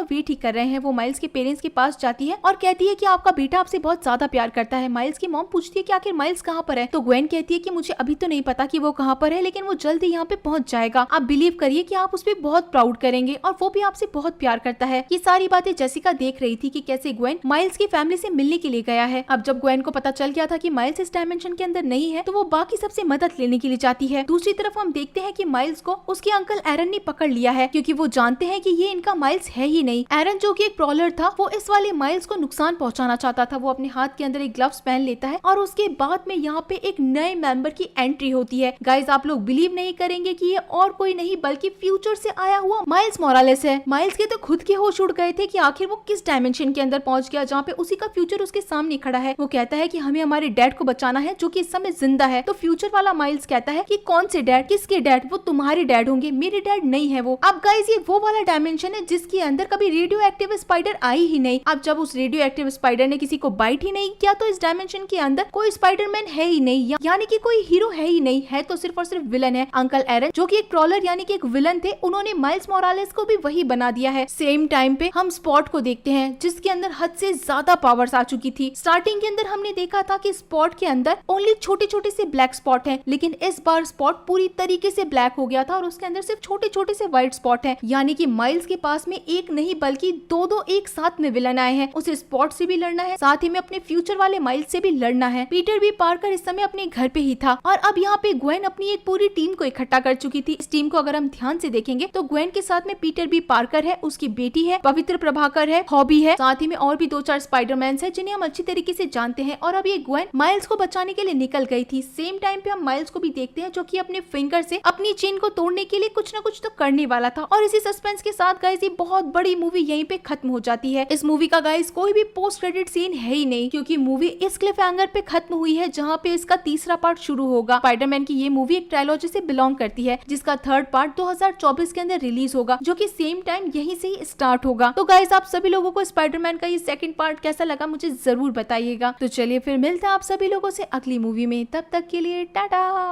वेट ही कर रहे हैं। वो माइल्स के पेरेंट्स के पास जाती है और कहती है कि आपका बेटा आपसे बहुत ज्यादा प्यार करता है। माइल्स की मॉम पूछती है कि आखिर माइल्स कहाँ पर है, तो ग्वेन कहती है कि मुझे अभी तो नहीं पता कि वो कहाँ पर है, लेकिन वो जल्दी यहाँ पे पहुंच जाएगा। आप बिलीव करिए कि आप उस पर बहुत प्राउड करेंगे और वो भी आपसे बहुत प्यार करता है। ये सारी बातें जेसिका देख रही थी कि कैसे ग्वेन माइल्स की फैमिली से मिलने के लिए गया है। अब जब ग्वेन को पता चल गया था कि माइल्स इस डायमेंशन के अंदर नहीं है, तो वो बाकी सबसे मदद लेने के लिए जाती है। दूसरी तरफ हम देखते हैं कि माइल्स को उसके अंकल एरन ने पकड़ लिया है, क्योंकि वो जानते हैं कि ये इनका माइल्स है ही नहीं। एरन जो कि एक प्रॉलर था, वो इस वाले माइल्स को नुकसान पहुंचाना चाहता था। वो अपने हाथ के अंदर एक ग्लव्स पहन लेता है और उसके बाद में यहाँ पे एक नए मेंबर की एंट्री होती है। गाइज आप लोग बिलीव नहीं करेंगे कि ये और कोई नहीं बल्कि फ्यूचर से आया हुआ माइल्स मोरालेस है। माइल्स के तो खुद के होश उड़ गए थे कि आखिर वो किस डायमेंशन के अंदर पहुंच गया, जहाँ पे उसी का फ्यूचर उसके सामने खड़ा है। वो कहता है कि हमें हमारे डैड को बचाना है जो कि इस समय जिंदा है। तो फ्यूचर वाला माइल्स कहता है कि कौन से डैड, किसके डैड, वो तुम्हारे डैड होंगे, मेरे डैड नहीं है वो। अब गाइज ये वो वाला डायमेंशन है जिसके अंदर कभी रेडियो एक्टिव स्पाइडर आई ही नहीं। अब जब उस रेडियो एक्टिव स्पाइडर ने किसी को बाइट ही नहीं किया, तो इस डायमेंशन के अंदर कोई स्पाइडरमैन है ही नहीं, यानी कि कोई हीरो है ही नहीं, है तो सिर्फ और सिर्फ विलन है। अंकल एरन जो कि एक ट्रॉलर यानी कि एक विलन थे, उन्होंने माइल्स मोरालेस को भी वही बना दिया है। सेम टाइम पे हम स्पॉट को देखते हैं जिसके अंदर हद से ज्यादा पावर्स आ चुकी थी। स्टार्टिंग के अंदर हमने देखा था कि स्पॉट के अंदर ओनली छोटे छोटे से ब्लैक स्पॉट हैं, लेकिन इस बार स्पॉट पूरी तरीके से ब्लैक हो गया था और उसके अंदर सिर्फ छोटे छोटे से व्हाइट स्पॉट हैं, यानी कि माइल्स के पास में एक नहीं बल्कि दो दो एक साथ में विलन आए हैं। उसे स्पॉट से भी लड़ना है, साथ ही में अपने फ्यूचर वाले माइल्स से भी लड़ना है। पीटर भी पार्कर इस समय अपने घर पे ही था और अब यहाँ पे ग्वेन अपनी एक पूरी टीम को इकट्ठा कर चुकी थी। इस टीम को अगर हम ध्यान से देखेंगे तो ग्वेन के साथ में पीटर भी पार्कर है, उसकी बेटी है, पवित्र प्रभाकर है, हॉबी है, साथ ही में और भी 2-4 स्पाइडरमैन है जिन्हें हम अच्छी तरीके से जानते हैं। और अब ये ग्वेन माइल्स को बचाने के लिए निकल गई थी। सेम टाइम पे हम माइल्स को भी देखते हैं जो कि अपने फिंगर से अपनी चेन को तोड़ने के लिए कुछ ना कुछ तो करने वाला था। और इसी सस्पेंस के साथ गाइस ये बहुत बड़ी मूवी यहीं पे खत्म हो जाती है। इस मूवी का गाइस कोई भी पोस्ट क्रेडिट सीन है ही नहीं, क्योंकि मूवी इस क्लिफ हैंगर पे खत्म हुई है जहाँ पे इसका तीसरा पार्ट शुरू होगा। स्पाइडरमैन की ये मूवी एक ट्रायलॉजी से बिलोंग करती है, जिसका थर्ड पार्ट 2024 के अंदर रिलीज होगा, जो कि सेम टाइम यहीं से ही स्टार्ट होगा। तो गाइस आप सभी लोगों को स्पाइडरमैन का ये सेकंड पार्ट कैसा लगा मुझे जरूर बताइएगा। तो चलिए फिर मिलते हैं आप सभी लोगों से अगली मूवी में, तब तक के लिए टाटा।